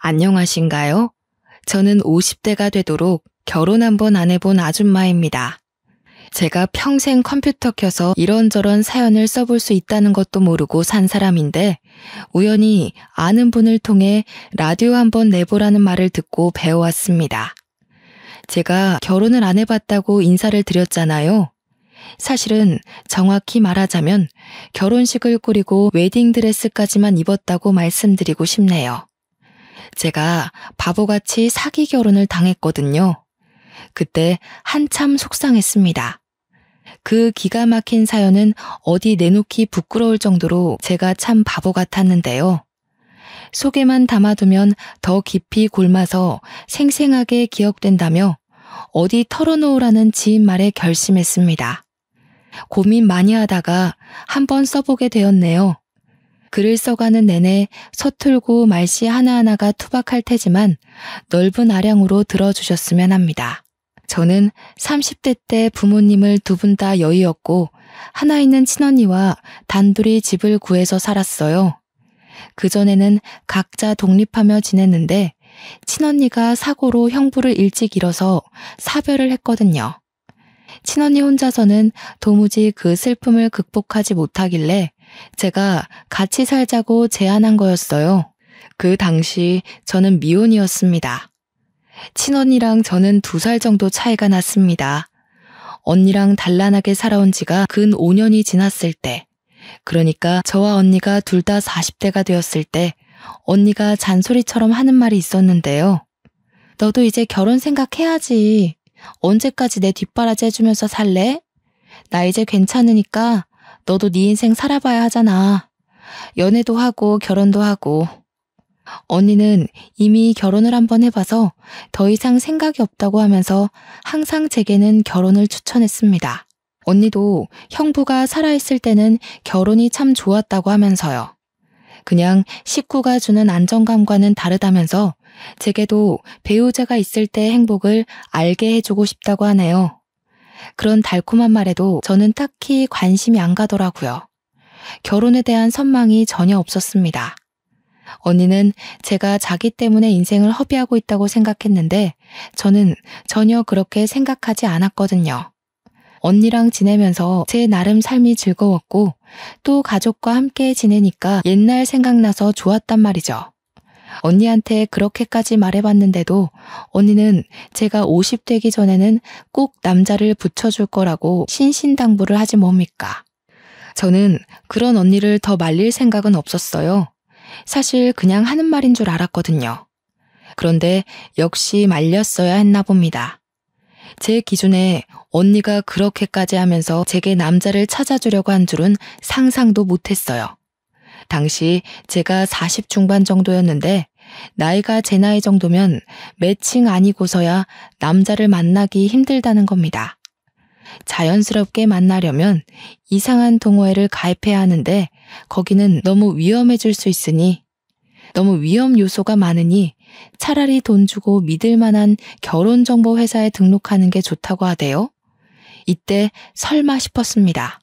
안녕하신가요? 저는 50대가 되도록 결혼 한 번 안 해본 아줌마입니다. 제가 평생 컴퓨터 켜서 이런저런 사연을 써볼 수 있다는 것도 모르고 산 사람인데 우연히 아는 분을 통해 라디오 한번 내보라는 말을 듣고 배워왔습니다. 제가 결혼을 안 해봤다고 인사를 드렸잖아요. 사실은 정확히 말하자면 결혼식을 꾸리고 웨딩드레스까지만 입었다고 말씀드리고 싶네요. 제가 바보같이 사기 결혼을 당했거든요. 그때 한참 속상했습니다. 그 기가 막힌 사연은 어디 내놓기 부끄러울 정도로 제가 참 바보 같았는데요. 속에만 담아두면 더 깊이 골마서 생생하게 기억된다며 어디 털어놓으라는 지인 말에 결심했습니다. 고민 많이 하다가 한번 써보게 되었네요. 글을 써가는 내내 서툴고 말씨 하나하나가 투박할 테지만 넓은 아량으로 들어주셨으면 합니다. 저는 30대 때 부모님을 두 분 다 여의었고 하나 있는 친언니와 단둘이 집을 구해서 살았어요. 그전에는 각자 독립하며 지냈는데 친언니가 사고로 형부를 일찍 잃어서 사별을 했거든요. 친언니 혼자서는 도무지 그 슬픔을 극복하지 못하길래 제가 같이 살자고 제안한 거였어요. 그 당시 저는 미혼이었습니다. 친언니랑 저는 2살 정도 차이가 났습니다. 언니랑 단란하게 살아온 지가 근 5년이 지났을 때, 그러니까 저와 언니가 둘 다 40대가 되었을 때 언니가 잔소리처럼 하는 말이 있었는데요. 너도 이제 결혼 생각해야지. 언제까지 내 뒷바라지 해주면서 살래? 나 이제 괜찮으니까 너도 네 인생 살아봐야 하잖아. 연애도 하고 결혼도 하고. 언니는 이미 결혼을 한번 해봐서 더 이상 생각이 없다고 하면서 항상 제게는 결혼을 추천했습니다. 언니도 형부가 살아있을 때는 결혼이 참 좋았다고 하면서요. 그냥 식구가 주는 안정감과는 다르다면서 제게도 배우자가 있을 때의 행복을 알게 해주고 싶다고 하네요. 그런 달콤한 말에도 저는 딱히 관심이 안 가더라고요. 결혼에 대한 선망이 전혀 없었습니다. 언니는 제가 자기 때문에 인생을 허비하고 있다고 생각했는데 저는 전혀 그렇게 생각하지 않았거든요. 언니랑 지내면서 제 나름 삶이 즐거웠고 또 가족과 함께 지내니까 옛날 생각나서 좋았단 말이죠. 언니한테 그렇게까지 말해봤는데도 언니는 제가 50 되기 전에는 꼭 남자를 붙여줄 거라고 신신당부를 하지 뭡니까? 저는 그런 언니를 더 말릴 생각은 없었어요. 사실 그냥 하는 말인 줄 알았거든요. 그런데 역시 말렸어야 했나 봅니다. 제 기준에 언니가 그렇게까지 하면서 제게 남자를 찾아주려고 한 줄은 상상도 못했어요. 당시 제가 40 중반 정도였는데 나이가 제 나이 정도면 매칭 아니고서야 남자를 만나기 힘들다는 겁니다. 자연스럽게 만나려면 이상한 동호회를 가입해야 하는데 거기는 너무 위험해질 수 있으니 너무 위험 요소가 많으니 차라리 돈 주고 믿을 만한 결혼정보 회사에 등록하는 게 좋다고 하대요. 이때 설마 싶었습니다.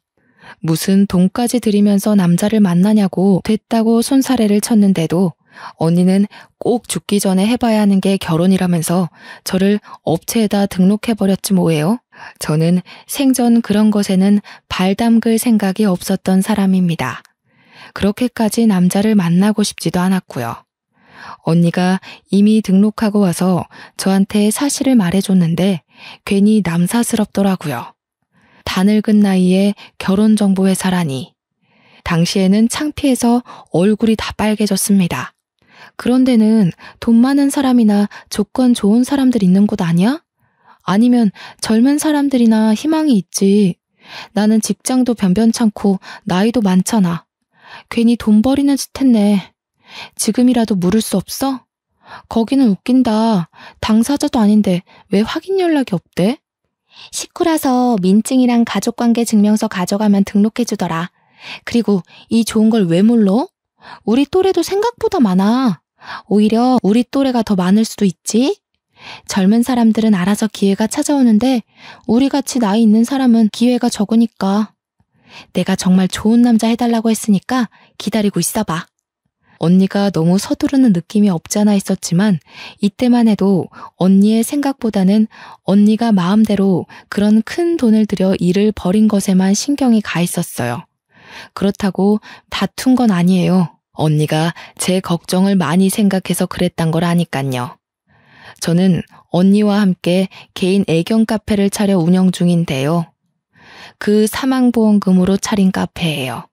무슨 돈까지 들이면서 남자를 만나냐고 됐다고 손사래를 쳤는데도 언니는 꼭 죽기 전에 해봐야 하는 게 결혼이라면서 저를 업체에다 등록해버렸지 뭐예요. 저는 생전 그런 것에는 발 담글 생각이 없었던 사람입니다. 그렇게까지 남자를 만나고 싶지도 않았고요. 언니가 이미 등록하고 와서 저한테 사실을 말해줬는데 괜히 남사스럽더라고요. 다 늙은 나이에 결혼정보회사라니. 당시에는 창피해서 얼굴이 다 빨개졌습니다. 그런 데는 돈 많은 사람이나 조건 좋은 사람들 있는 곳 아니야? 아니면 젊은 사람들이나 희망이 있지. 나는 직장도 변변찮고 나이도 많잖아. 괜히 돈 버리는 짓 했네. 지금이라도 물을 수 없어? 거기는 웃긴다. 당사자도 아닌데 왜 확인 연락이 없대? 식구라서 민증이랑 가족관계 증명서 가져가면 등록해주더라. 그리고 이 좋은 걸 왜 몰라? 우리 또래도 생각보다 많아. 오히려 우리 또래가 더 많을 수도 있지? 젊은 사람들은 알아서 기회가 찾아오는데 우리같이 나이 있는 사람은 기회가 적으니까. 내가 정말 좋은 남자 해달라고 했으니까 기다리고 있어봐. 언니가 너무 서두르는 느낌이 없지 않아 있었지만 이때만 해도 언니의 생각보다는 언니가 마음대로 그런 큰 돈을 들여 일을 벌인 것에만 신경이 가 있었어요. 그렇다고 다툰 건 아니에요. 언니가 제 걱정을 많이 생각해서 그랬단 걸 아니깐요. 저는 언니와 함께 개인 애견 카페를 차려 운영 중인데요. 그 사망보험금으로 차린 카페예요.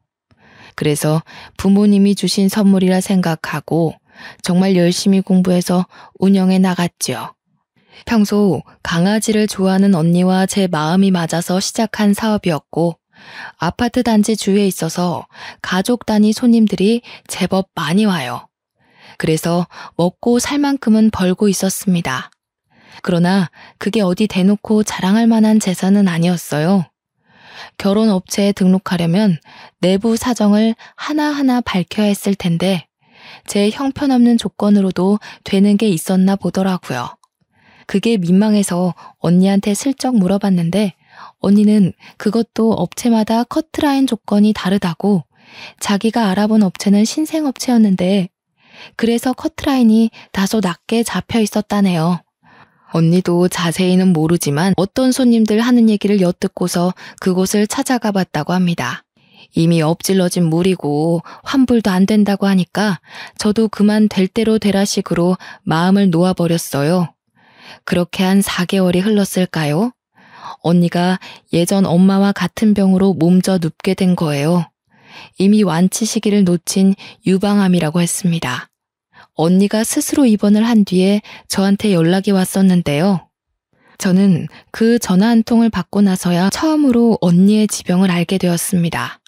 그래서 부모님이 주신 선물이라 생각하고 정말 열심히 공부해서 운영해 나갔죠. 평소 강아지를 좋아하는 언니와 제 마음이 맞아서 시작한 사업이었고 아파트 단지 주위에 있어서 가족 단위 손님들이 제법 많이 와요. 그래서 먹고 살 만큼은 벌고 있었습니다. 그러나 그게 어디 대놓고 자랑할 만한 재산은 아니었어요. 결혼업체에 등록하려면 내부 사정을 하나하나 밝혀야 했을 텐데 제 형편없는 조건으로도 되는 게 있었나 보더라고요. 그게 민망해서 언니한테 슬쩍 물어봤는데 언니는 그것도 업체마다 커트라인 조건이 다르다고 자기가 알아본 업체는 신생업체였는데 그래서 커트라인이 다소 낮게 잡혀 있었다네요. 언니도 자세히는 모르지만 어떤 손님들 하는 얘기를 엿듣고서 그곳을 찾아가 봤다고 합니다. 이미 엎질러진 물이고 환불도 안 된다고 하니까 저도 그만 될 대로 되라 식으로 마음을 놓아버렸어요. 그렇게 한 4개월이 흘렀을까요? 언니가 예전 엄마와 같은 병으로 몸져 눕게 된 거예요. 이미 완치 시기를 놓친 유방암이라고 했습니다. 언니가 스스로 입원을 한 뒤에 저한테 연락이 왔었는데요. 저는 그 전화 한 통을 받고 나서야 처음으로 언니의 지병을 알게 되었습니다.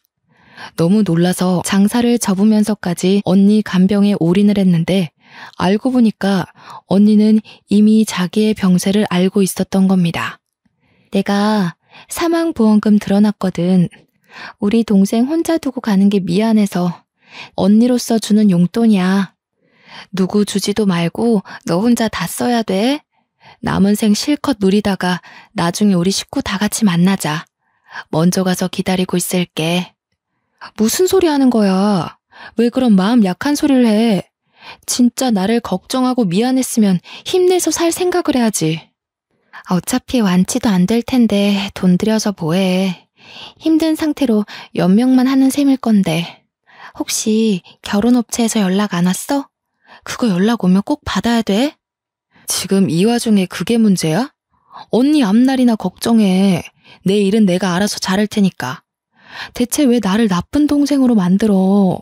너무 놀라서 장사를 접으면서까지 언니 간병에 올인을 했는데 알고 보니까 언니는 이미 자기의 병세를 알고 있었던 겁니다. 내가 사망보험금 들어놨거든. 우리 동생 혼자 두고 가는 게 미안해서 언니로서 주는 용돈이야. 누구 주지도 말고 너 혼자 다 써야 돼. 남은 생 실컷 누리다가 나중에 우리 식구 다 같이 만나자. 먼저 가서 기다리고 있을게. 무슨 소리 하는 거야? 왜 그런 마음 약한 소리를 해? 진짜 나를 걱정하고 미안했으면 힘내서 살 생각을 해야지. 어차피 완치도 안 될 텐데 돈 들여서 뭐해. 힘든 상태로 연명만 하는 셈일 건데. 혹시 결혼업체에서 연락 안 왔어? 그거 연락 오면 꼭 받아야 돼? 지금 이 와중에 그게 문제야? 언니 앞날이나 걱정해. 내 일은 내가 알아서 잘할 테니까. 대체 왜 나를 나쁜 동생으로 만들어?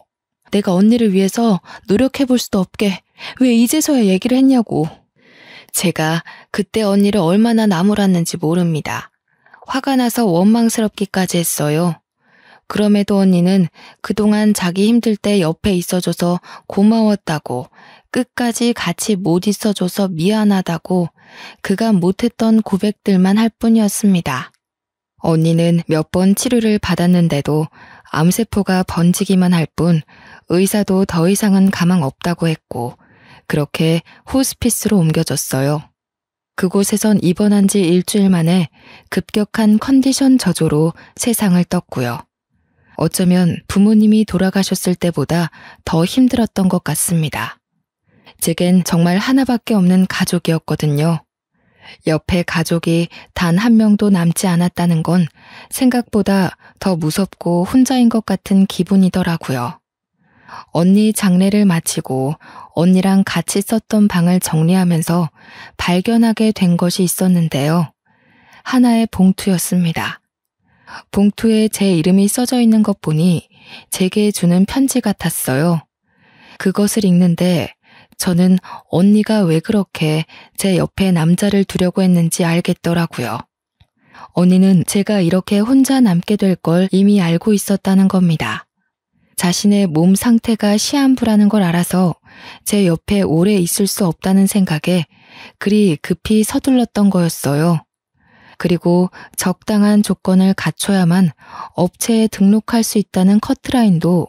내가 언니를 위해서 노력해볼 수도 없게 왜 이제서야 얘기를 했냐고. 제가 그때 언니를 얼마나 나무랐는지 모릅니다. 화가 나서 원망스럽기까지 했어요. 그럼에도 언니는 그동안 자기 힘들 때 옆에 있어줘서 고마웠다고, 끝까지 같이 못 있어줘서 미안하다고 그가 못했던 고백들만 할 뿐이었습니다. 언니는 몇 번 치료를 받았는데도 암세포가 번지기만 할 뿐 의사도 더 이상은 가망 없다고 했고 그렇게 호스피스로 옮겨졌어요. 그곳에선 입원한 지 일주일 만에 급격한 컨디션 저조로 세상을 떴고요. 어쩌면 부모님이 돌아가셨을 때보다 더 힘들었던 것 같습니다. 제겐 정말 하나밖에 없는 가족이었거든요. 옆에 가족이 단 한 명도 남지 않았다는 건 생각보다 더 무섭고 혼자인 것 같은 기분이더라고요. 언니 장례를 마치고 언니랑 같이 썼던 방을 정리하면서 발견하게 된 것이 있었는데요. 하나의 봉투였습니다. 봉투에 제 이름이 써져 있는 것 보니 제게 주는 편지 같았어요. 그것을 읽는데 저는 언니가 왜 그렇게 제 옆에 남자를 두려고 했는지 알겠더라고요. 언니는 제가 이렇게 혼자 남게 될 걸 이미 알고 있었다는 겁니다. 자신의 몸 상태가 시한부라는 걸 알아서 제 옆에 오래 있을 수 없다는 생각에 그리 급히 서둘렀던 거였어요. 그리고 적당한 조건을 갖춰야만 업체에 등록할 수 있다는 커트라인도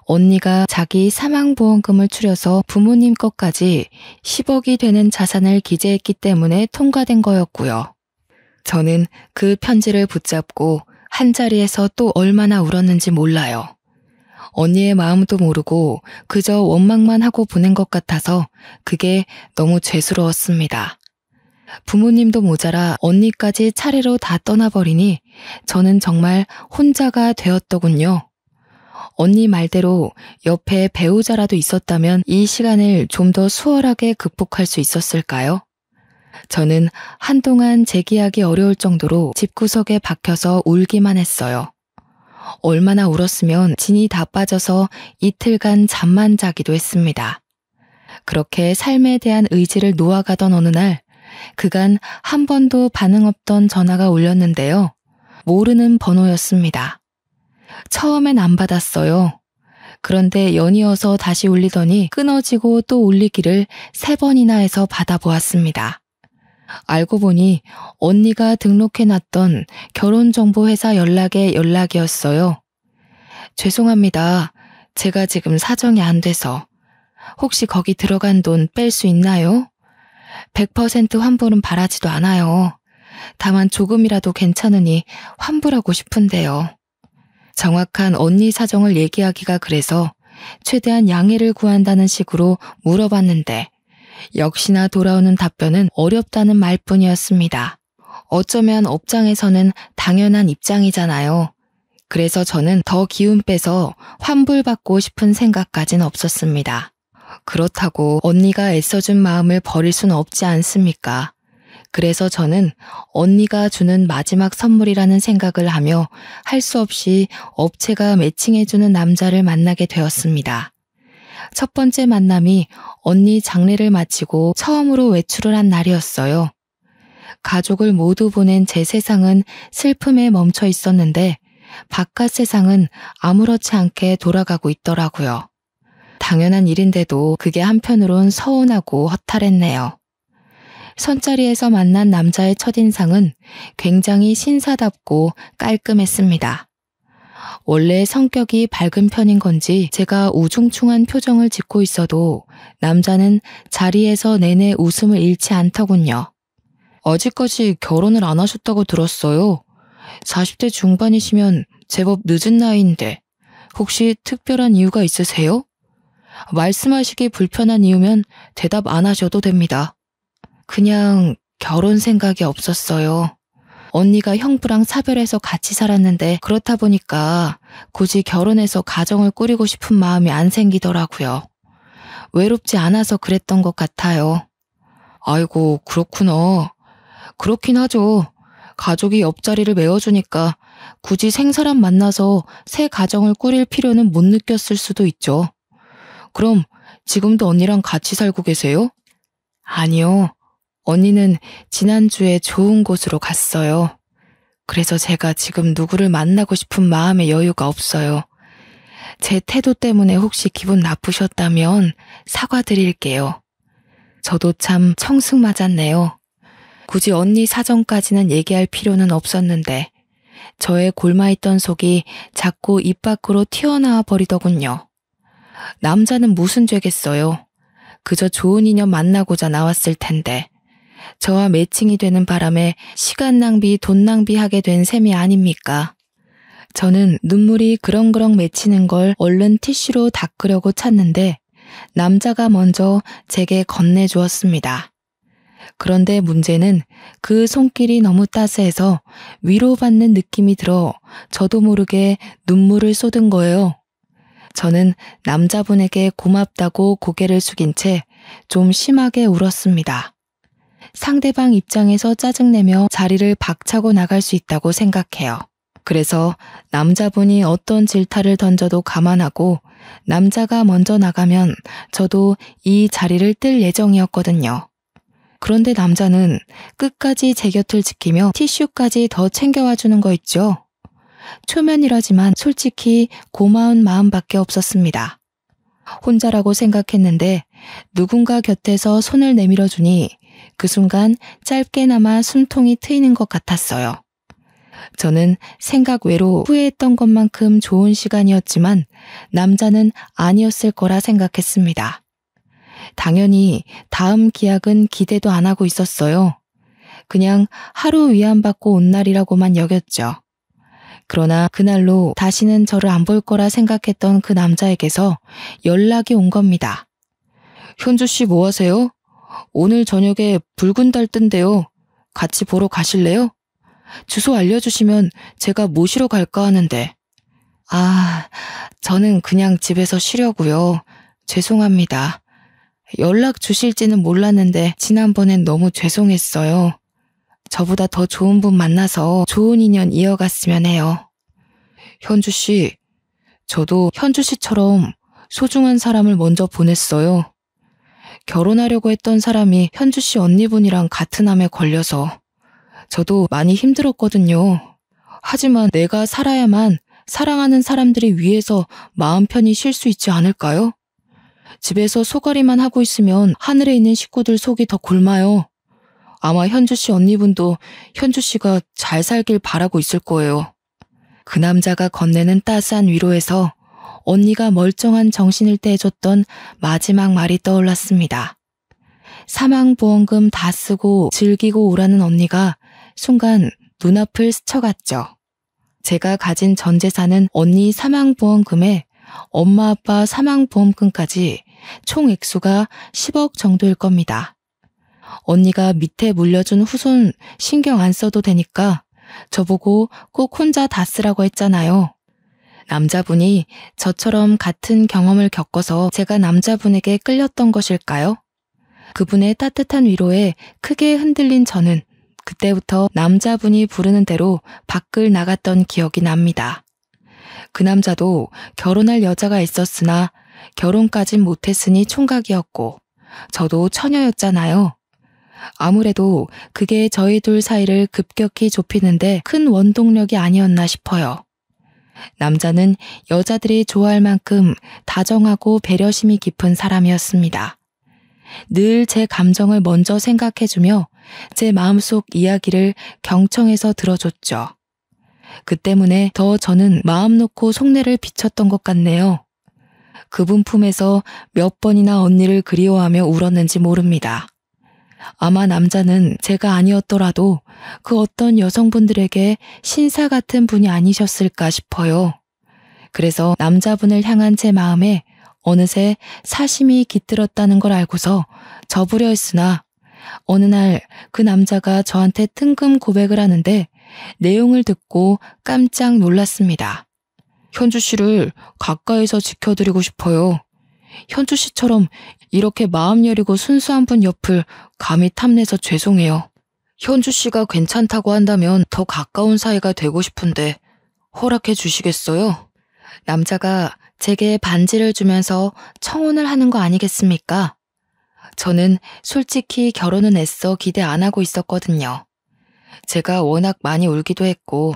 언니가 자기 사망보험금을 추려서 부모님 것까지 10억이 되는 자산을 기재했기 때문에 통과된 거였고요. 저는 그 편지를 붙잡고 한자리에서 또 얼마나 울었는지 몰라요. 언니의 마음도 모르고 그저 원망만 하고 보낸 것 같아서 그게 너무 죄스러웠습니다. 부모님도 모자라 언니까지 차례로 다 떠나버리니 저는 정말 혼자가 되었더군요. 언니 말대로 옆에 배우자라도 있었다면 이 시간을 좀 더 수월하게 극복할 수 있었을까요? 저는 한동안 재기하기 어려울 정도로 집구석에 박혀서 울기만 했어요. 얼마나 울었으면 진이 다 빠져서 이틀간 잠만 자기도 했습니다. 그렇게 삶에 대한 의지를 놓아가던 어느 날 그간 한 번도 반응 없던 전화가 울렸는데요. 모르는 번호였습니다. 처음엔 안 받았어요. 그런데 연이어서 다시 울리더니 끊어지고 또 울리기를 3번이나 해서 받아보았습니다. 알고 보니 언니가 등록해놨던 결혼정보회사 연락의 연락이었어요. 죄송합니다. 제가 지금 사정이 안 돼서. 혹시 거기 들어간 돈 뺄 수 있나요? 100% 환불은 바라지도 않아요. 다만 조금이라도 괜찮으니 환불하고 싶은데요. 정확한 언니 사정을 얘기하기가 그래서 최대한 양해를 구한다는 식으로 물어봤는데 역시나 돌아오는 답변은 어렵다는 말뿐이었습니다. 어쩌면 업장에서는 당연한 입장이잖아요. 그래서 저는 더 기운 빼서 환불받고 싶은 생각까진 없었습니다. 그렇다고 언니가 애써준 마음을 버릴 수는 없지 않습니까? 그래서 저는 언니가 주는 마지막 선물이라는 생각을 하며 할 수 없이 업체가 매칭해주는 남자를 만나게 되었습니다. 첫 번째 만남이 언니 장례를 마치고 처음으로 외출을 한 날이었어요. 가족을 모두 보낸 제 세상은 슬픔에 멈춰 있었는데 바깥 세상은 아무렇지 않게 돌아가고 있더라고요. 당연한 일인데도 그게 한편으론 서운하고 허탈했네요. 선자리에서 만난 남자의 첫인상은 굉장히 신사답고 깔끔했습니다. 원래 성격이 밝은 편인 건지 제가 우중충한 표정을 짓고 있어도 남자는 자리에서 내내 웃음을 잃지 않더군요. 아직까지 결혼을 안 하셨다고 들었어요. 40대 중반이시면 제법 늦은 나이인데 혹시 특별한 이유가 있으세요? 말씀하시기 불편한 이유면 대답 안 하셔도 됩니다. 그냥 결혼 생각이 없었어요. 언니가 형부랑 사별해서 같이 살았는데 그렇다 보니까 굳이 결혼해서 가정을 꾸리고 싶은 마음이 안 생기더라고요. 외롭지 않아서 그랬던 것 같아요. 아이고, 그렇구나. 그렇긴 하죠. 가족이 옆자리를 메워주니까 굳이 생사람 만나서 새 가정을 꾸릴 필요는 못 느꼈을 수도 있죠. 그럼 지금도 언니랑 같이 살고 계세요? 아니요. 언니는 지난주에 좋은 곳으로 갔어요. 그래서 제가 지금 누구를 만나고 싶은 마음의 여유가 없어요. 제 태도 때문에 혹시 기분 나쁘셨다면 사과드릴게요. 저도 참 청승 맞았네요. 굳이 언니 사정까지는 얘기할 필요는 없었는데 저의 골마있던 속이 자꾸 입 밖으로 튀어나와 버리더군요. 남자는 무슨 죄겠어요. 그저 좋은 인연 만나고자 나왔을 텐데 저와 매칭이 되는 바람에 시간 낭비, 돈 낭비하게 된 셈이 아닙니까? 저는 눈물이 그렁그렁 맺히는 걸 얼른 티슈로 닦으려고 찾는데 남자가 먼저 제게 건네주었습니다. 그런데 문제는 그 손길이 너무 따스해서 위로받는 느낌이 들어 저도 모르게 눈물을 쏟은 거예요. 저는 남자분에게 고맙다고 고개를 숙인 채 좀 심하게 울었습니다. 상대방 입장에서 짜증내며 자리를 박차고 나갈 수 있다고 생각해요. 그래서 남자분이 어떤 질타를 던져도 감안하고 남자가 먼저 나가면 저도 이 자리를 뜰 예정이었거든요. 그런데 남자는 끝까지 제 곁을 지키며 티슈까지 더 챙겨와 주는 거 있죠. 초면이라지만 솔직히 고마운 마음밖에 없었습니다. 혼자라고 생각했는데 누군가 곁에서 손을 내밀어 주니 그 순간 짧게나마 숨통이 트이는 것 같았어요. 저는 생각 외로 후회했던 것만큼 좋은 시간이었지만 남자는 아니었을 거라 생각했습니다. 당연히 다음 기약은 기대도 안 하고 있었어요. 그냥 하루 위안받고 온 날이라고만 여겼죠. 그러나 그날로 다시는 저를 안 볼 거라 생각했던 그 남자에게서 연락이 온 겁니다. 현주 씨 뭐 하세요? 오늘 저녁에 붉은 달 뜬대요. 같이 보러 가실래요? 주소 알려주시면 제가 모시러 갈까 하는데. 저는 그냥 집에서 쉬려고요. 죄송합니다. 연락 주실지는 몰랐는데 지난번엔 너무 죄송했어요. 저보다 더 좋은 분 만나서 좋은 인연 이어갔으면 해요. 현주 씨, 저도 현주 씨처럼 소중한 사람을 먼저 보냈어요. 결혼하려고 했던 사람이 현주 씨 언니분이랑 같은 암에 걸려서 저도 많이 힘들었거든요. 하지만 내가 살아야만 사랑하는 사람들이 위해서 마음 편히 쉴 수 있지 않을까요? 집에서 소가리만 하고 있으면 하늘에 있는 식구들 속이 더 곪아요. 아마 현주 씨 언니분도 현주 씨가 잘 살길 바라고 있을 거예요. 그 남자가 건네는 따스한 위로에서 언니가 멀쩡한 정신일 때 해줬던 마지막 말이 떠올랐습니다. 사망보험금 다 쓰고 즐기고 오라는 언니가 순간 눈앞을 스쳐갔죠. 제가 가진 전 재산은 언니 사망보험금에 엄마 아빠 사망보험금까지 총 액수가 10억 정도일 겁니다. 언니가 밑에 물려준 후손 신경 안 써도 되니까 저보고 꼭 혼자 다 쓰라고 했잖아요. 남자분이 저처럼 같은 경험을 겪어서 제가 남자분에게 끌렸던 것일까요? 그분의 따뜻한 위로에 크게 흔들린 저는 그때부터 남자분이 부르는 대로 밖을 나갔던 기억이 납니다. 그 남자도 결혼할 여자가 있었으나 결혼까진 못했으니 총각이었고 저도 처녀였잖아요. 아무래도 그게 저희 둘 사이를 급격히 좁히는데 큰 원동력이 아니었나 싶어요. 남자는 여자들이 좋아할 만큼 다정하고 배려심이 깊은 사람이었습니다. 늘 제 감정을 먼저 생각해주며 제 마음속 이야기를 경청해서 들어줬죠. 그 때문에 더 저는 마음 놓고 속내를 비쳤던 것 같네요. 그분 품에서 몇 번이나 언니를 그리워하며 울었는지 모릅니다. 아마 남자는 제가 아니었더라도 그 어떤 여성분들에게 신사 같은 분이 아니셨을까 싶어요. 그래서 남자분을 향한 제 마음에 어느새 사심이 깃들었다는 걸 알고서 접으려 했으나 어느 날 그 남자가 저한테 뜬금 고백을 하는데 내용을 듣고 깜짝 놀랐습니다. 현주 씨를 가까이서 지켜드리고 싶어요. 현주 씨처럼 이렇게 마음 여리고 순수한 분 옆을 감히 탐내서 죄송해요. 현주 씨가 괜찮다고 한다면 더 가까운 사이가 되고 싶은데 허락해 주시겠어요? 남자가 제게 반지를 주면서 청혼을 하는 거 아니겠습니까? 저는 솔직히 결혼은 애써 기대 안 하고 있었거든요. 제가 워낙 많이 울기도 했고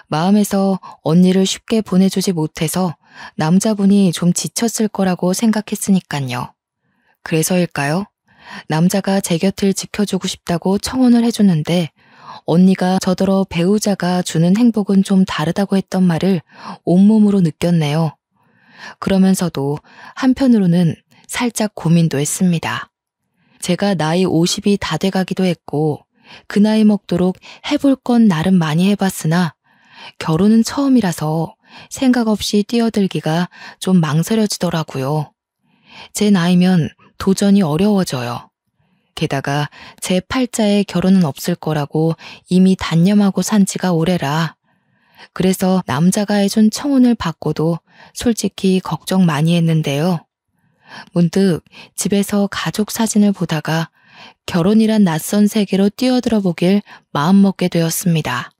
마음에서 언니를 쉽게 보내주지 못해서 남자분이 좀 지쳤을 거라고 생각했으니까요. 그래서일까요? 남자가 제 곁을 지켜주고 싶다고 청혼을 해주는데 언니가 저더러 배우자가 주는 행복은 좀 다르다고 했던 말을 온몸으로 느꼈네요. 그러면서도 한편으로는 살짝 고민도 했습니다. 제가 나이 50이 다 돼가기도 했고 그 나이 먹도록 해볼 건 나름 많이 해봤으나 결혼은 처음이라서 생각 없이 뛰어들기가 좀 망설여지더라고요. 제 나이면 도전이 어려워져요. 게다가 제 팔자에 결혼은 없을 거라고 이미 단념하고 산 지가 오래라. 그래서 남자가 해준 청혼을 받고도 솔직히 걱정 많이 했는데요. 문득 집에서 가족 사진을 보다가 결혼이란 낯선 세계로 뛰어들어 보길 마음먹게 되었습니다.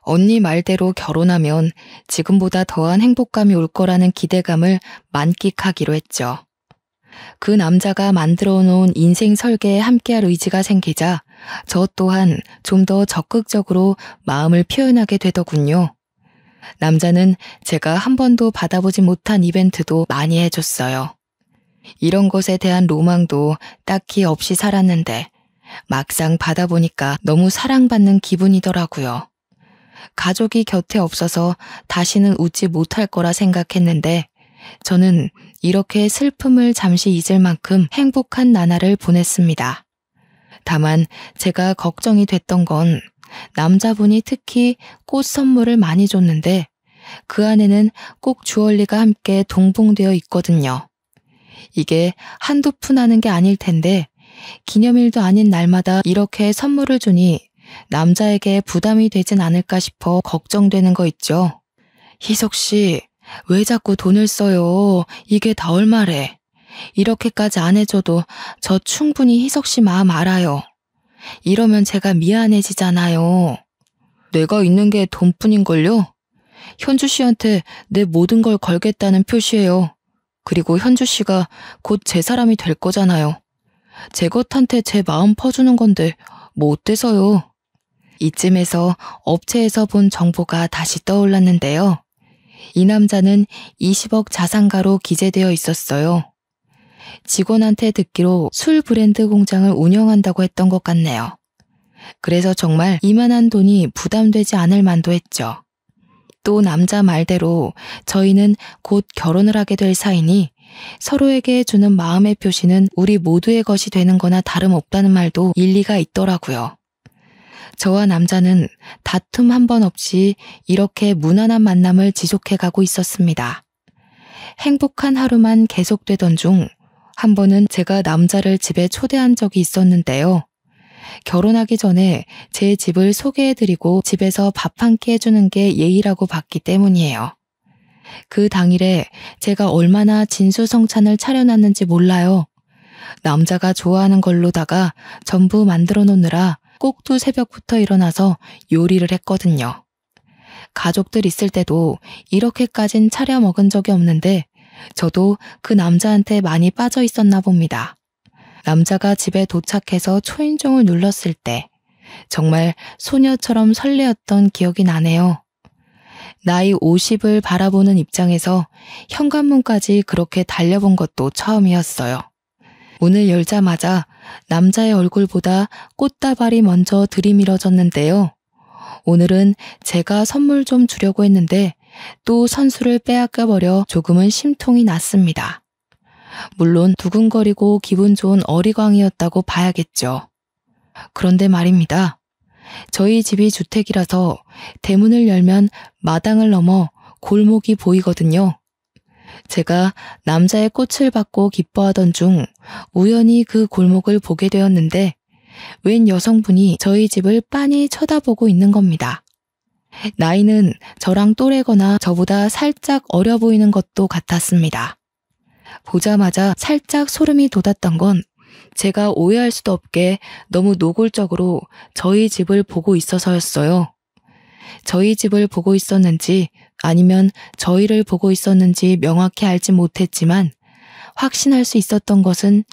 언니 말대로 결혼하면 지금보다 더한 행복감이 올 거라는 기대감을 만끽하기로 했죠. 그 남자가 만들어 놓은 인생 설계에 함께할 의지가 생기자 저 또한 좀 더 적극적으로 마음을 표현하게 되더군요. 남자는 제가 한 번도 받아보지 못한 이벤트도 많이 해줬어요. 이런 것에 대한 로망도 딱히 없이 살았는데 막상 받아보니까 너무 사랑받는 기분이더라고요. 가족이 곁에 없어서 다시는 웃지 못할 거라 생각했는데 저는 이렇게 슬픔을 잠시 잊을 만큼 행복한 나날을 보냈습니다. 다만 제가 걱정이 됐던 건 남자분이 특히 꽃 선물을 많이 줬는데 그 안에는 꼭 주얼리가 함께 동봉되어 있거든요. 이게 한두 푼 하는 게 아닐 텐데 기념일도 아닌 날마다 이렇게 선물을 주니 남자에게 부담이 되진 않을까 싶어 걱정되는 거 있죠. 희석 씨, 왜 자꾸 돈을 써요? 이게 다 얼마래? 이렇게까지 안 해줘도 저 충분히 희석 씨 마음 알아요. 이러면 제가 미안해지잖아요. 내가 있는 게 돈뿐인걸요? 현주 씨한테 내 모든 걸 걸겠다는 표시예요. 그리고 현주 씨가 곧 제 사람이 될 거잖아요. 제 것한테 제 마음 퍼주는 건데 뭐 어때서요? 이쯤에서 업체에서 본 정보가 다시 떠올랐는데요. 이 남자는 20억 자산가로 기재되어 있었어요. 직원한테 듣기로 술 브랜드 공장을 운영한다고 했던 것 같네요. 그래서 정말 이만한 돈이 부담되지 않을 만도 했죠. 또 남자 말대로 저희는 곧 결혼을 하게 될 사이니 서로에게 주는 마음의 표시는 우리 모두의 것이 되는 거나 다름없다는 말도 일리가 있더라고요. 저와 남자는 다툼 한 번 없이 이렇게 무난한 만남을 지속해가고 있었습니다. 행복한 하루만 계속되던 중 한 번은 제가 남자를 집에 초대한 적이 있었는데요. 결혼하기 전에 제 집을 소개해드리고 집에서 밥 한 끼 해주는 게 예의라고 봤기 때문이에요. 그 당일에 제가 얼마나 진수성찬을 차려놨는지 몰라요. 남자가 좋아하는 걸로다가 전부 만들어 놓느라 꼭두 새벽부터 일어나서 요리를 했거든요. 가족들 있을 때도 이렇게까진 차려 먹은 적이 없는데 저도 그 남자한테 많이 빠져 있었나 봅니다. 남자가 집에 도착해서 초인종을 눌렀을 때 정말 소녀처럼 설레었던 기억이 나네요. 나이 50을 바라보는 입장에서 현관문까지 그렇게 달려본 것도 처음이었어요. 문을 열자마자 남자의 얼굴보다 꽃다발이 먼저 들이밀어졌는데요. 오늘은 제가 선물 좀 주려고 했는데 또 선수를 빼앗겨버려 조금은 심통이 났습니다. 물론 두근거리고 기분 좋은 어리광이었다고 봐야겠죠. 그런데 말입니다. 저희 집이 주택이라서 대문을 열면 마당을 넘어 골목이 보이거든요. 제가 남자의 꽃을 받고 기뻐하던 중 우연히 그 골목을 보게 되었는데 웬 여성분이 저희 집을 빤히 쳐다보고 있는 겁니다. 나이는 저랑 또래거나 저보다 살짝 어려 보이는 것도 같았습니다. 보자마자 살짝 소름이 돋았던 건 제가 오해할 수도 없게 너무 노골적으로 저희 집을 보고 있어서였어요. 저희 집을 보고 있었는지 아니면 저희를 보고 있었는지 명확히 알지 못했지만 확신할 수 있었던 것은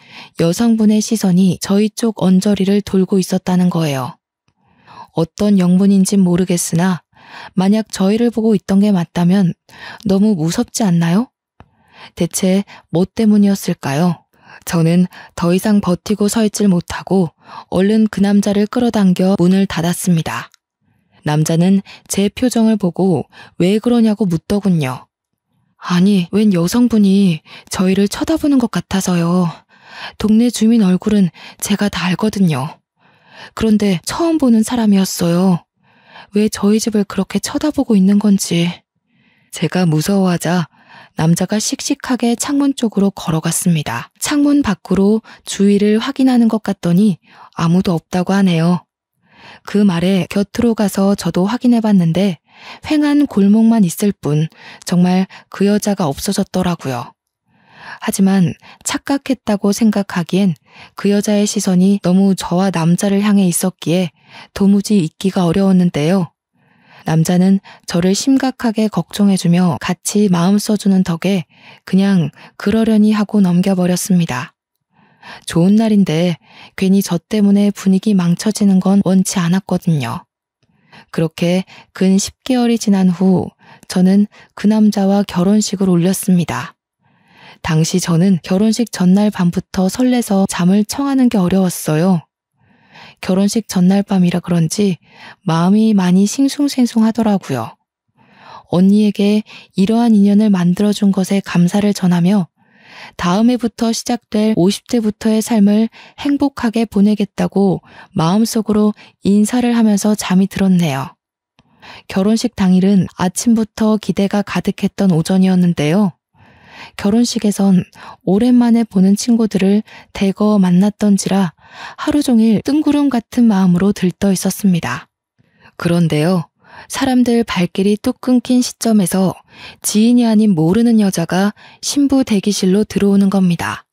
여성분의 시선이 저희 쪽 언저리를 돌고 있었다는 거예요. 어떤 영문인진 모르겠으나 만약 저희를 보고 있던 게 맞다면 너무 무섭지 않나요? 대체 뭐 때문이었을까요? 저는 더 이상 버티고 서 있질 못하고 얼른 그 남자를 끌어당겨 문을 닫았습니다. 남자는 제 표정을 보고 왜 그러냐고 묻더군요. 아니, 웬 여성분이 저희를 쳐다보는 것 같아서요. 동네 주민 얼굴은 제가 다 알거든요. 그런데 처음 보는 사람이었어요. 왜 저희 집을 그렇게 쳐다보고 있는 건지. 제가 무서워하자 남자가 씩씩하게 창문 쪽으로 걸어갔습니다. 창문 밖으로 주위를 확인하는 것 같더니 아무도 없다고 하네요. 그 말에 곁으로 가서 저도 확인해봤는데 횡한 골목만 있을 뿐 정말 그 여자가 없어졌더라고요. 하지만 착각했다고 생각하기엔 그 여자의 시선이 너무 저와 남자를 향해 있었기에 도무지 잊기가 어려웠는데요. 남자는 저를 심각하게 걱정해주며 같이 마음 써주는 덕에 그냥 그러려니 하고 넘겨버렸습니다. 좋은 날인데 괜히 저 때문에 분위기 망쳐지는 건 원치 않았거든요. 그렇게 근 10개월이 지난 후 저는 그 남자와 결혼식을 올렸습니다. 당시 저는 결혼식 전날 밤부터 설레서 잠을 청하는 게 어려웠어요. 결혼식 전날 밤이라 그런지 마음이 많이 싱숭생숭하더라고요. 언니에게 이러한 인연을 만들어준 것에 감사를 전하며 다음 해부터 시작될 50대부터의 삶을 행복하게 보내겠다고 마음속으로 인사를 하면서 잠이 들었네요. 결혼식 당일은 아침부터 기대가 가득했던 오전이었는데요. 결혼식에선 오랜만에 보는 친구들을 대거 만났던지라 하루 종일 뜬구름 같은 마음으로 들떠 있었습니다. 그런데요, 사람들 발길이 뚝 끊긴 시점에서 지인이 아닌 모르는 여자가 신부 대기실로 들어오는 겁니다.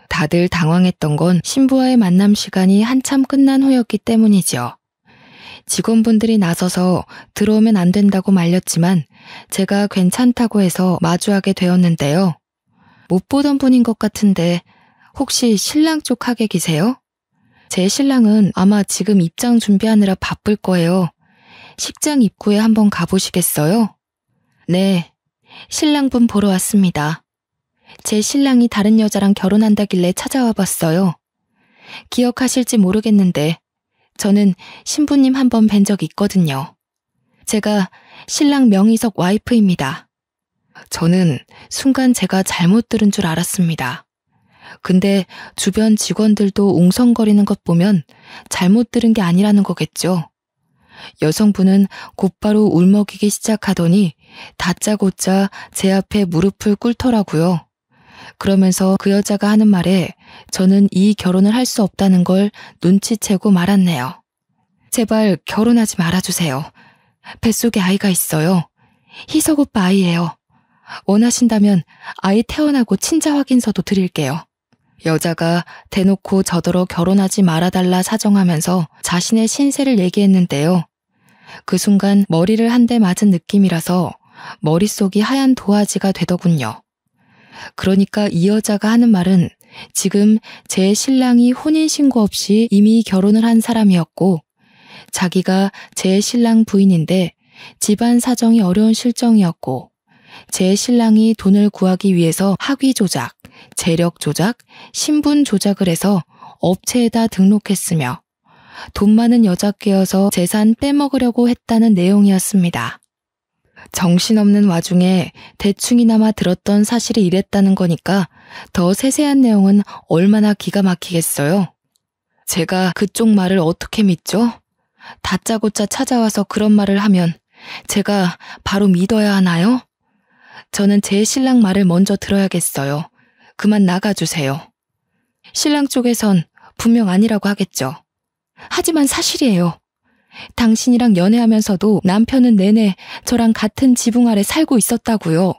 다들 당황했던 건 신부와의 만남 시간이 한참 끝난 후였기 때문이죠. 직원분들이 나서서 들어오면 안 된다고 말렸지만 제가 괜찮다고 해서 마주하게 되었는데요. 못 보던 분인 것 같은데 혹시 신랑 쪽 하객이세요? 제 신랑은 아마 지금 입장 준비하느라 바쁠 거예요. 식장 입구에 한번 가보시겠어요? 네, 신랑분 보러 왔습니다. 제 신랑이 다른 여자랑 결혼한다길래 찾아와 봤어요. 기억하실지 모르겠는데 저는 신부님 한 번 뵌 적 있거든요. 제가 신랑 명의석 와이프입니다. 저는 순간 제가 잘못 들은 줄 알았습니다. 근데 주변 직원들도 웅성거리는 것 보면 잘못 들은 게 아니라는 거겠죠. 여성분은 곧바로 울먹이기 시작하더니 다짜고짜 제 앞에 무릎을 꿇더라고요. 그러면서 그 여자가 하는 말에 저는 이 결혼을 할 수 없다는 걸 눈치채고 말았네요. 제발 결혼하지 말아주세요. 뱃속에 아이가 있어요. 희석 오빠 아이예요. 원하신다면 아이 태어나고 친자 확인서도 드릴게요. 여자가 대놓고 저더러 결혼하지 말아달라 사정하면서 자신의 신세를 얘기했는데요. 그 순간 머리를 한 대 맞은 느낌이라서 머릿속이 하얀 도화지가 되더군요. 그러니까 이 여자가 하는 말은 지금 제 신랑이 혼인신고 없이 이미 결혼을 한 사람이었고 자기가 제 신랑 부인인데 집안 사정이 어려운 실정이었고 제 신랑이 돈을 구하기 위해서 학위 조작, 재력 조작, 신분 조작을 해서 업체에다 등록했으며 돈 많은 여자 꿰어서 재산 빼먹으려고 했다는 내용이었습니다. 정신없는 와중에 대충이나마 들었던 사실이 이랬다는 거니까 더 세세한 내용은 얼마나 기가 막히겠어요. 제가 그쪽 말을 어떻게 믿죠? 다짜고짜 찾아와서 그런 말을 하면 제가 바로 믿어야 하나요? 저는 제 신랑 말을 먼저 들어야겠어요. 그만 나가주세요. 신랑 쪽에선 분명 아니라고 하겠죠. 하지만 사실이에요. 당신이랑 연애하면서도 남편은 내내 저랑 같은 지붕 아래 살고 있었다고요.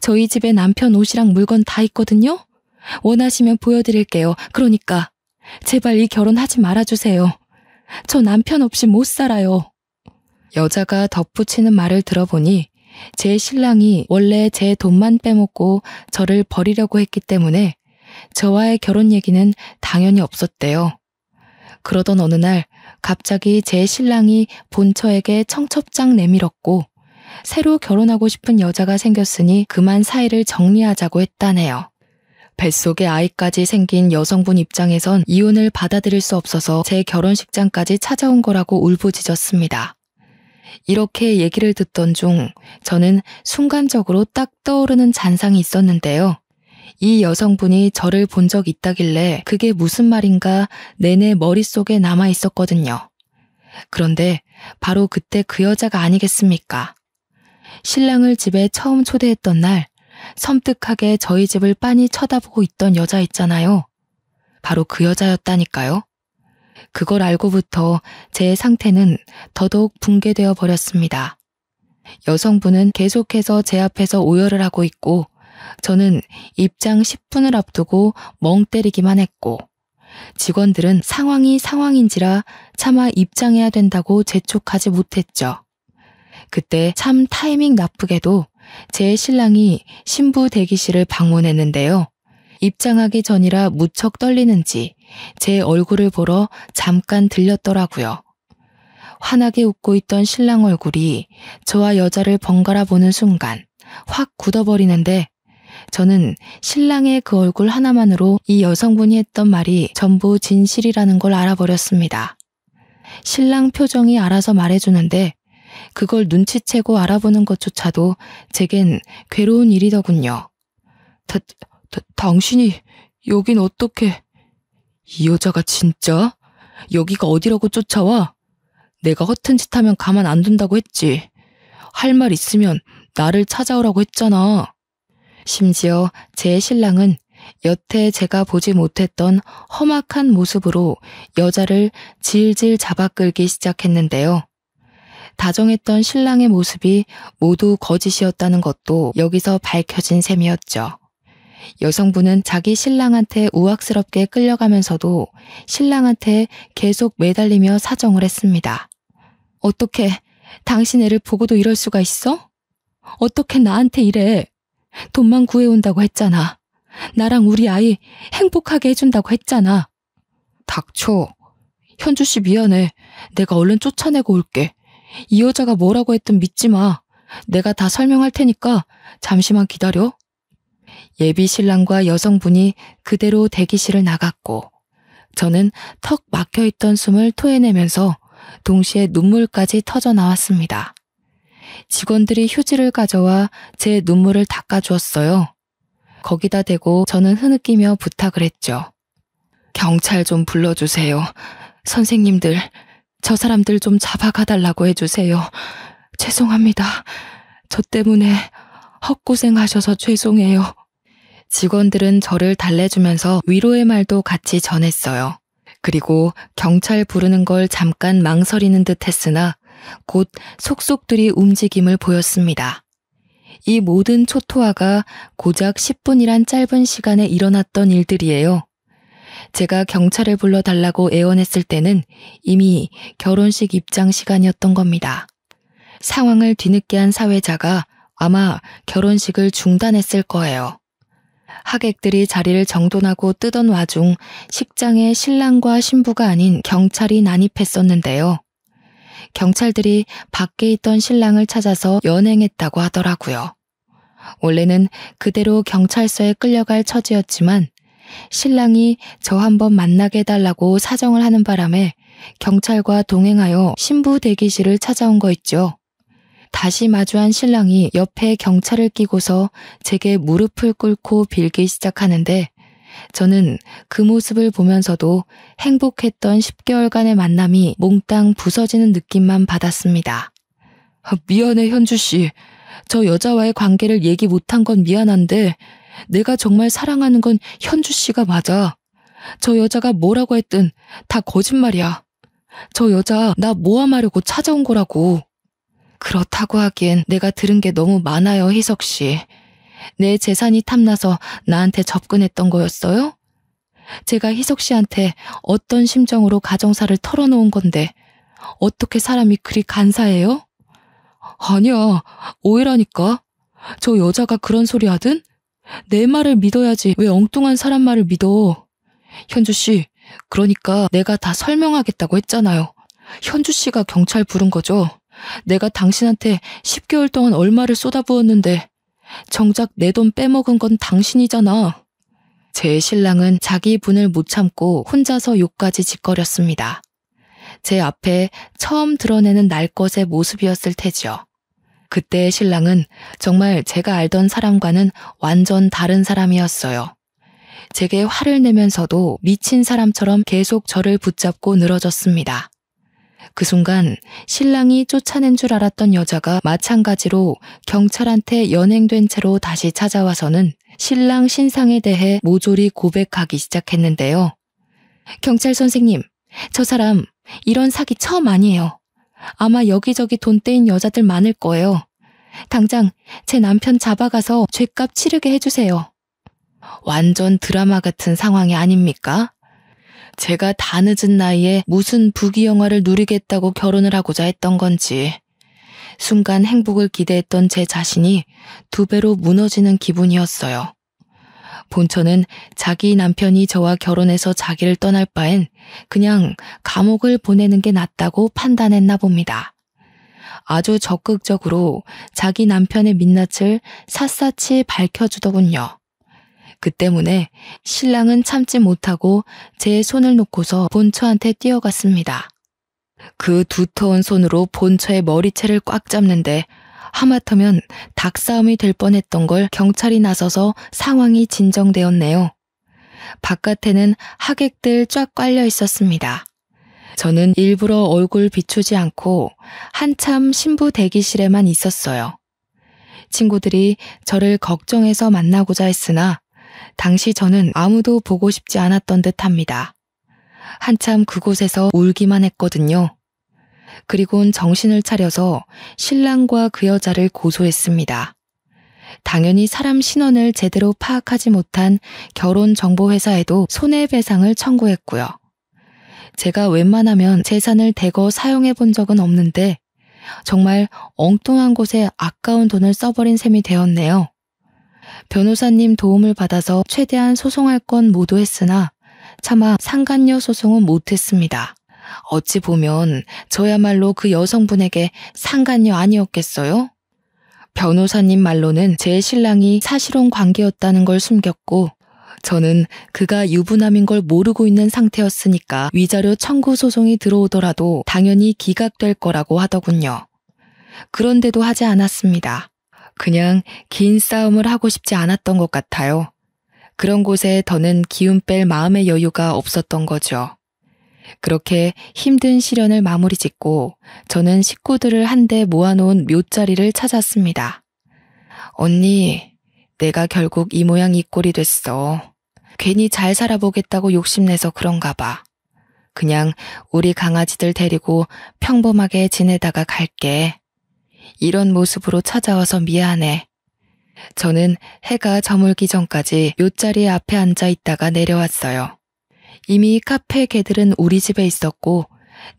저희 집에 남편 옷이랑 물건 다 있거든요. 원하시면 보여드릴게요. 그러니까 제발 이 결혼하지 말아주세요. 저 남편 없이 못 살아요. 여자가 덧붙이는 말을 들어보니 제 신랑이 원래 제 돈만 빼먹고 저를 버리려고 했기 때문에 저와의 결혼 얘기는 당연히 없었대요. 그러던 어느 날 갑자기 제 신랑이 본처에게 청첩장 내밀었고 새로 결혼하고 싶은 여자가 생겼으니 그만 사이를 정리하자고 했다네요. 뱃속에 아이까지 생긴 여성분 입장에선 이혼을 받아들일 수 없어서 제 결혼식장까지 찾아온 거라고 울부짖었습니다. 이렇게 얘기를 듣던 중 저는 순간적으로 딱 떠오르는 잔상이 있었는데요. 이 여성분이 저를 본 적 있다길래 그게 무슨 말인가 내내 머릿속에 남아 있었거든요. 그런데 바로 그때 그 여자가 아니겠습니까? 신랑을 집에 처음 초대했던 날 섬뜩하게 저희 집을 빤히 쳐다보고 있던 여자 있잖아요. 바로 그 여자였다니까요. 그걸 알고부터 제 상태는 더더욱 붕괴되어 버렸습니다. 여성분은 계속해서 제 앞에서 오열을 하고 있고 저는 입장 10분을 앞두고 멍 때리기만 했고 직원들은 상황이 상황인지라 차마 입장해야 된다고 재촉하지 못했죠. 그때 참 타이밍 나쁘게도 제 신랑이 신부 대기실을 방문했는데요. 입장하기 전이라 무척 떨리는지 제 얼굴을 보러 잠깐 들렸더라고요. 환하게 웃고 있던 신랑 얼굴이 저와 여자를 번갈아 보는 순간 확 굳어버리는데 저는 신랑의 그 얼굴 하나만으로 이 여성분이 했던 말이 전부 진실이라는 걸 알아버렸습니다. 신랑 표정이 알아서 말해주는데 그걸 눈치채고 알아보는 것조차도 제겐 괴로운 일이더군요. 당신이 여긴 어떻게? 이 여자가 진짜? 여기가 어디라고 쫓아와? 내가 허튼 짓 하면 가만 안 둔다고 했지. 할 말 있으면 나를 찾아오라고 했잖아. 심지어 제 신랑은 여태 제가 보지 못했던 험악한 모습으로 여자를 질질 잡아 끌기 시작했는데요. 다정했던 신랑의 모습이 모두 거짓이었다는 것도 여기서 밝혀진 셈이었죠. 여성분은 자기 신랑한테 우악스럽게 끌려가면서도 신랑한테 계속 매달리며 사정을 했습니다. 어떻게 당신 애를 보고도 이럴 수가 있어? 어떻게 나한테 이래? 돈만 구해온다고 했잖아. 나랑 우리 아이 행복하게 해준다고 했잖아. 닥쳐. 현주 씨 미안해. 내가 얼른 쫓아내고 올게. 이 여자가 뭐라고 했든 믿지 마. 내가 다 설명할 테니까 잠시만 기다려. 예비 신랑과 여성분이 그대로 대기실을 나갔고 저는 턱 막혀있던 숨을 토해내면서 동시에 눈물까지 터져 나왔습니다. 직원들이 휴지를 가져와 제 눈물을 닦아주었어요. 거기다 대고 저는 흐느끼며 부탁을 했죠. 경찰 좀 불러주세요. 선생님들, 저 사람들 좀 잡아가달라고 해주세요. 죄송합니다. 저 때문에 헛고생하셔서 죄송해요. 직원들은 저를 달래주면서 위로의 말도 같이 전했어요. 그리고 경찰 부르는 걸 잠깐 망설이는 듯 했으나 곧 속속들이 움직임을 보였습니다. 이 모든 초토화가 고작 10분이란 짧은 시간에 일어났던 일들이에요. 제가 경찰을 불러달라고 애원했을 때는 이미 결혼식 입장 시간이었던 겁니다. 상황을 뒤늦게 한 사회자가 아마 결혼식을 중단했을 거예요. 하객들이 자리를 정돈하고 뜨던 와중 식장에 신랑과 신부가 아닌 경찰이 난입했었는데요. 경찰들이 밖에 있던 신랑을 찾아서 연행했다고 하더라고요. 원래는 그대로 경찰서에 끌려갈 처지였지만 신랑이 저 한번 만나게 해달라고 사정을 하는 바람에 경찰과 동행하여 신부 대기실을 찾아온 거 있죠. 다시 마주한 신랑이 옆에 경찰을 끼고서 제게 무릎을 꿇고 빌기 시작하는데 저는 그 모습을 보면서도 행복했던 10개월간의 만남이 몽땅 부서지는 느낌만 받았습니다. 미안해 현주 씨. 저 여자와의 관계를 얘기 못한 건 미안한데 내가 정말 사랑하는 건 현주 씨가 맞아. 저 여자가 뭐라고 했든 다 거짓말이야. 저 여자 나 모함하려고 찾아온 거라고. 그렇다고 하기엔 내가 들은 게 너무 많아요, 희석 씨. 내 재산이 탐나서 나한테 접근했던 거였어요? 제가 희석 씨한테 어떤 심정으로 가정사를 털어놓은 건데 어떻게 사람이 그리 간사해요? 아니야, 오해라니까. 저 여자가 그런 소리 하든 내 말을 믿어야지 왜 엉뚱한 사람 말을 믿어. 현주 씨, 그러니까 내가 다 설명하겠다고 했잖아요. 현주 씨가 경찰 부른 거죠. 내가 당신한테 10개월 동안 얼마를 쏟아부었는데 정작 내 돈 빼먹은 건 당신이잖아. 제 신랑은 자기 분을 못 참고 혼자서 욕까지 짓거렸습니다. 제 앞에 처음 드러내는 날것의 모습이었을 테죠. 그때의 신랑은 정말 제가 알던 사람과는 완전 다른 사람이었어요. 제게 화를 내면서도 미친 사람처럼 계속 저를 붙잡고 늘어졌습니다. 그 순간 신랑이 쫓아낸 줄 알았던 여자가 마찬가지로 경찰한테 연행된 채로 다시 찾아와서는 신랑 신상에 대해 모조리 고백하기 시작했는데요. 경찰 선생님, 저 사람 이런 사기 처음 아니에요. 아마 여기저기 돈 떼인 여자들 많을 거예요. 당장 제 남편 잡아가서 죗값 치르게 해주세요. 완전 드라마 같은 상황이 아닙니까? 제가 다 늦은 나이에 무슨 부귀영화를 누리겠다고 결혼을 하고자 했던 건지 순간 행복을 기대했던 제 자신이 2배로 무너지는 기분이었어요. 본처는 자기 남편이 저와 결혼해서 자기를 떠날 바엔 그냥 감옥을 보내는 게 낫다고 판단했나 봅니다. 아주 적극적으로 자기 남편의 민낯을 샅샅이 밝혀주더군요. 그 때문에 신랑은 참지 못하고 제 손을 놓고서 본처한테 뛰어갔습니다. 그 두터운 손으로 본처의 머리채를 꽉 잡는데 하마터면 닭싸움이 될 뻔했던 걸 경찰이 나서서 상황이 진정되었네요. 바깥에는 하객들 쫙 깔려 있었습니다. 저는 일부러 얼굴 비추지 않고 한참 신부 대기실에만 있었어요. 친구들이 저를 걱정해서 만나고자 했으나 당시 저는 아무도 보고 싶지 않았던 듯합니다. 한참 그곳에서 울기만 했거든요. 그리곤 정신을 차려서 신랑과 그 여자를 고소했습니다. 당연히 사람 신원을 제대로 파악하지 못한 결혼정보회사에도 손해배상을 청구했고요. 제가 웬만하면 재산을 대거 사용해 본 적은 없는데 정말 엉뚱한 곳에 아까운 돈을 써버린 셈이 되었네요. 변호사님 도움을 받아서 최대한 소송할 건 모두 했으나 차마 상간녀 소송은 못했습니다. 어찌 보면 저야말로 그 여성분에게 상간녀 아니었겠어요? 변호사님 말로는 제 신랑이 사실혼 관계였다는 걸 숨겼고 저는 그가 유부남인 걸 모르고 있는 상태였으니까 위자료 청구 소송이 들어오더라도 당연히 기각될 거라고 하더군요. 그런데도 하지 않았습니다. 그냥 긴 싸움을 하고 싶지 않았던 것 같아요. 그런 곳에 더는 기운 뺄 마음의 여유가 없었던 거죠. 그렇게 힘든 시련을 마무리 짓고 저는 식구들을 한데 모아놓은 묫자리를 찾았습니다. 언니, 내가 결국 이 모양 이 꼴이 됐어. 괜히 잘 살아보겠다고 욕심내서 그런가 봐. 그냥 우리 강아지들 데리고 평범하게 지내다가 갈게. 이런 모습으로 찾아와서 미안해. 저는 해가 저물기 전까지 묫자리 앞에 앉아 있다가 내려왔어요. 이미 카페 개들은 우리 집에 있었고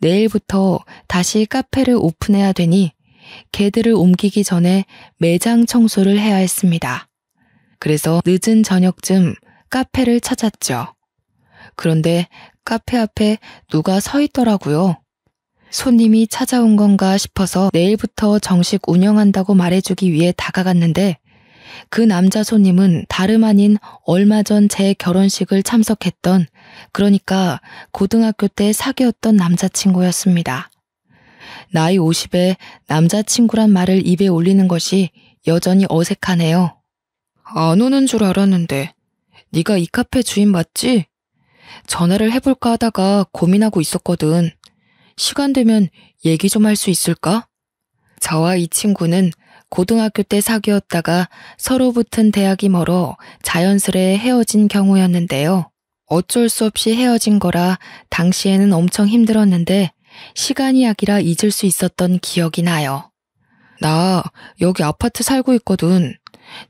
내일부터 다시 카페를 오픈해야 되니 개들을 옮기기 전에 매장 청소를 해야 했습니다. 그래서 늦은 저녁쯤 카페를 찾았죠. 그런데 카페 앞에 누가 서 있더라고요. 손님이 찾아온 건가 싶어서 내일부터 정식 운영한다고 말해주기 위해 다가갔는데 그 남자 손님은 다름 아닌 얼마 전 제 결혼식을 참석했던, 그러니까 고등학교 때 사귀었던 남자친구였습니다. 나이 50에 남자친구란 말을 입에 올리는 것이 여전히 어색하네요. 안 오는 줄 알았는데 네가 이 카페 주인 맞지? 전화를 해볼까 하다가 고민하고 있었거든. 시간 되면 얘기 좀 할 수 있을까? 저와 이 친구는 고등학교 때 사귀었다가 서로 붙은 대학이 멀어 자연스레 헤어진 경우였는데요. 어쩔 수 없이 헤어진 거라 당시에는 엄청 힘들었는데 시간이 약이라 잊을 수 있었던 기억이 나요. 나 여기 아파트 살고 있거든.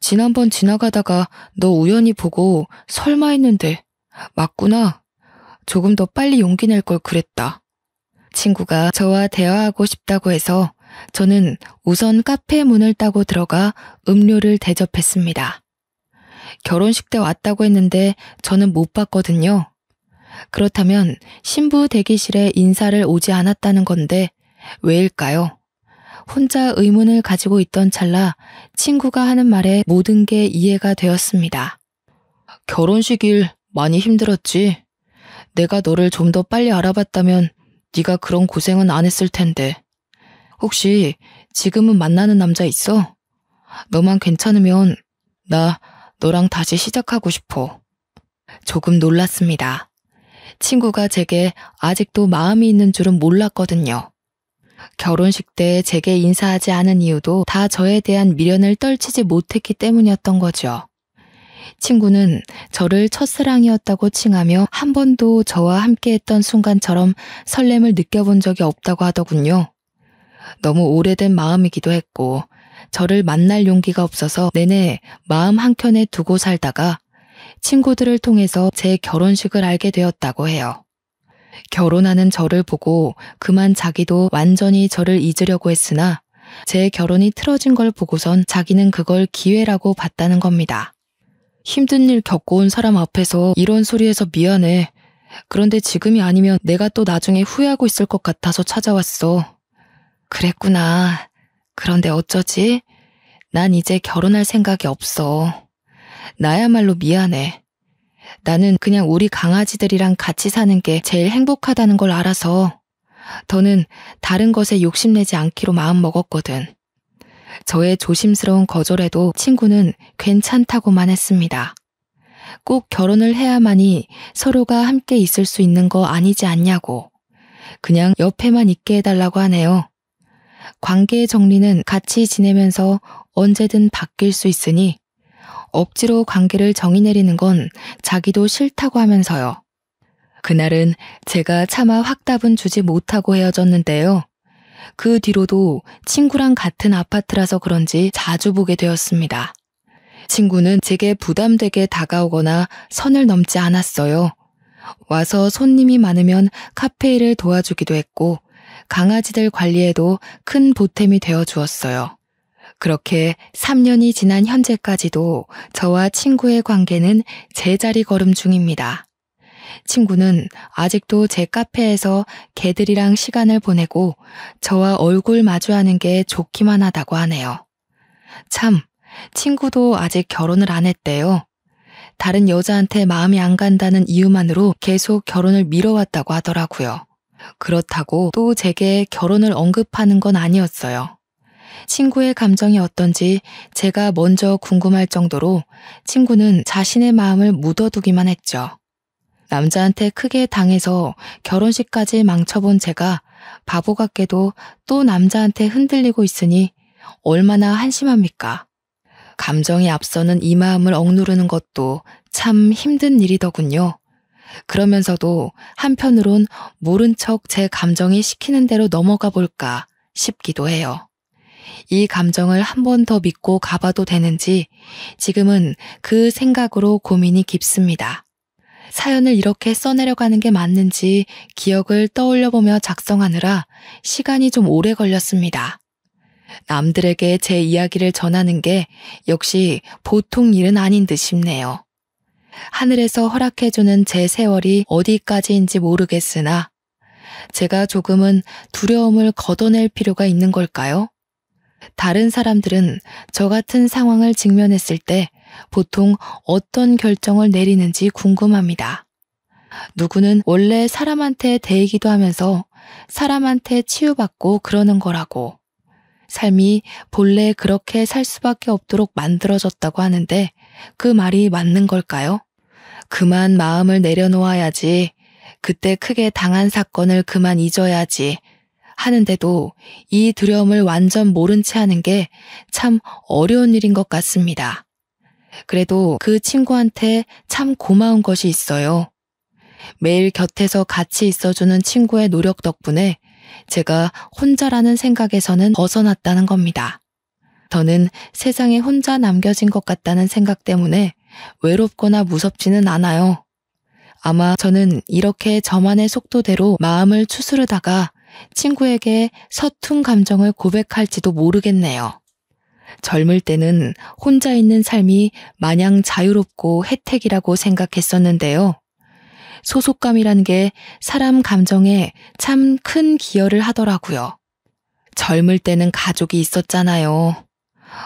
지난번 지나가다가 너 우연히 보고 설마 했는데 맞구나. 조금 더 빨리 용기 낼 걸 그랬다. 친구가 저와 대화하고 싶다고 해서 저는 우선 카페 문을 따고 들어가 음료를 대접했습니다. 결혼식 때 왔다고 했는데 저는 못 봤거든요. 그렇다면 신부 대기실에 인사를 오지 않았다는 건데 왜일까요? 혼자 의문을 가지고 있던 찰나 친구가 하는 말에 모든 게 이해가 되었습니다. 결혼식일 많이 힘들었지. 내가 너를 좀 더 빨리 알아봤다면 네가 그런 고생은 안 했을 텐데. 혹시 지금은 만나는 남자 있어? 너만 괜찮으면 나 너랑 다시 시작하고 싶어. 조금 놀랐습니다. 친구가 제게 아직도 마음이 있는 줄은 몰랐거든요. 결혼식 때 제게 인사하지 않은 이유도 다 저에 대한 미련을 떨치지 못했기 때문이었던 거죠. 친구는 저를 첫사랑이었다고 칭하며 한 번도 저와 함께했던 순간처럼 설렘을 느껴본 적이 없다고 하더군요. 너무 오래된 마음이기도 했고 저를 만날 용기가 없어서 내내 마음 한켠에 두고 살다가 친구들을 통해서 제 결혼식을 알게 되었다고 해요. 결혼하는 저를 보고 그만 자기도 완전히 저를 잊으려고 했으나 제 결혼이 틀어진 걸 보고선 자기는 그걸 기회라고 봤다는 겁니다. 힘든 일 겪어온 사람 앞에서 이런 소리해서 미안해. 그런데 지금이 아니면 내가 또 나중에 후회하고 있을 것 같아서 찾아왔어. 그랬구나. 그런데 어쩌지? 난 이제 결혼할 생각이 없어. 나야말로 미안해. 나는 그냥 우리 강아지들이랑 같이 사는 게 제일 행복하다는 걸 알아서 더는 다른 것에 욕심내지 않기로 마음먹었거든. 저의 조심스러운 거절에도 친구는 괜찮다고만 했습니다. 꼭 결혼을 해야만이 서로가 함께 있을 수 있는 거 아니지 않냐고. 그냥 옆에만 있게 해달라고 하네요. 관계의 정리는 같이 지내면서 언제든 바뀔 수 있으니 억지로 관계를 정의 내리는 건 자기도 싫다고 하면서요. 그날은 제가 차마 확답은 주지 못하고 헤어졌는데요. 그 뒤로도 친구랑 같은 아파트라서 그런지 자주 보게 되었습니다. 친구는 제게 부담되게 다가오거나 선을 넘지 않았어요. 와서 손님이 많으면 카페 일을 도와주기도 했고 강아지들 관리에도 큰 보탬이 되어 주었어요. 그렇게 3년이 지난 현재까지도 저와 친구의 관계는 제자리 걸음 중입니다. 친구는 아직도 제 카페에서 개들이랑 시간을 보내고 저와 얼굴 마주하는 게 좋기만 하다고 하네요. 참, 친구도 아직 결혼을 안 했대요. 다른 여자한테 마음이 안 간다는 이유만으로 계속 결혼을 미뤄왔다고 하더라고요. 그렇다고 또 제게 결혼을 언급하는 건 아니었어요. 친구의 감정이 어떤지 제가 먼저 궁금할 정도로 친구는 자신의 마음을 묻어두기만 했죠. 남자한테 크게 당해서 결혼식까지 망쳐본 제가 바보 같게도 또 남자한테 흔들리고 있으니 얼마나 한심합니까? 감정이 앞서는 이 마음을 억누르는 것도 참 힘든 일이더군요. 그러면서도 한편으론 모른 척 제 감정이 시키는 대로 넘어가 볼까 싶기도 해요. 이 감정을 한 번 더 믿고 가봐도 되는지 지금은 그 생각으로 고민이 깊습니다. 사연을 이렇게 써내려가는 게 맞는지 기억을 떠올려보며 작성하느라 시간이 좀 오래 걸렸습니다. 남들에게 제 이야기를 전하는 게 역시 보통 일은 아닌 듯 싶네요. 하늘에서 허락해주는 제 세월이 어디까지인지 모르겠으나 제가 조금은 두려움을 걷어낼 필요가 있는 걸까요? 다른 사람들은 저 같은 상황을 직면했을 때 보통 어떤 결정을 내리는지 궁금합니다. 누구는 원래 사람한테 대이기도 하면서 사람한테 치유받고 그러는 거라고. 삶이 본래 그렇게 살 수밖에 없도록 만들어졌다고 하는데 그 말이 맞는 걸까요? 그만 마음을 내려놓아야지. 그때 크게 당한 사건을 그만 잊어야지. 하는데도 이 두려움을 완전 모른 채 하는 게 참 어려운 일인 것 같습니다. 그래도 그 친구한테 참 고마운 것이 있어요. 매일 곁에서 같이 있어주는 친구의 노력 덕분에 제가 혼자라는 생각에서는 벗어났다는 겁니다. 저는 세상에 혼자 남겨진 것 같다는 생각 때문에 외롭거나 무섭지는 않아요. 아마 저는 이렇게 저만의 속도대로 마음을 추스르다가 친구에게 서툰 감정을 고백할지도 모르겠네요. 젊을 때는 혼자 있는 삶이 마냥 자유롭고 혜택이라고 생각했었는데요. 소속감이란 게 사람 감정에 참 큰 기여를 하더라고요. 젊을 때는 가족이 있었잖아요.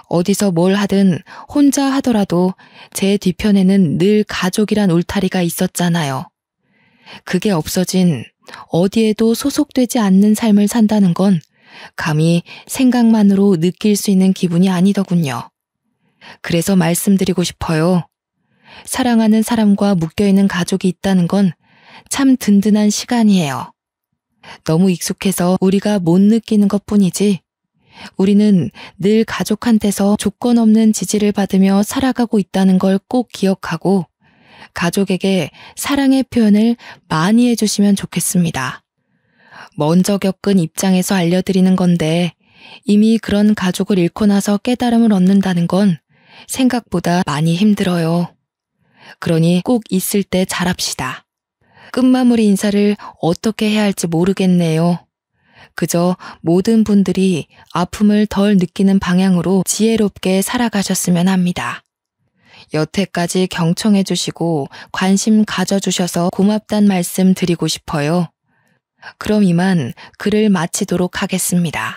어디서 뭘 하든 혼자 하더라도 제 뒤편에는 늘 가족이란 울타리가 있었잖아요. 그게 없어진 어디에도 소속되지 않는 삶을 산다는 건 감히 생각만으로 느낄 수 있는 기분이 아니더군요. 그래서 말씀드리고 싶어요. 사랑하는 사람과 묶여있는 가족이 있다는 건 참 든든한 시간이에요. 너무 익숙해서 우리가 못 느끼는 것뿐이지 우리는 늘 가족한테서 조건 없는 지지를 받으며 살아가고 있다는 걸 꼭 기억하고 가족에게 사랑의 표현을 많이 해주시면 좋겠습니다. 먼저 겪은 입장에서 알려드리는 건데 이미 그런 가족을 잃고 나서 깨달음을 얻는다는 건 생각보다 많이 힘들어요. 그러니 꼭 있을 때 잘합시다. 끝마무리 인사를 어떻게 해야 할지 모르겠네요. 그저 모든 분들이 아픔을 덜 느끼는 방향으로 지혜롭게 살아가셨으면 합니다. 여태까지 경청해 주시고 관심 가져주셔서 고맙단 말씀 드리고 싶어요. 그럼 이만 글을 마치도록 하겠습니다.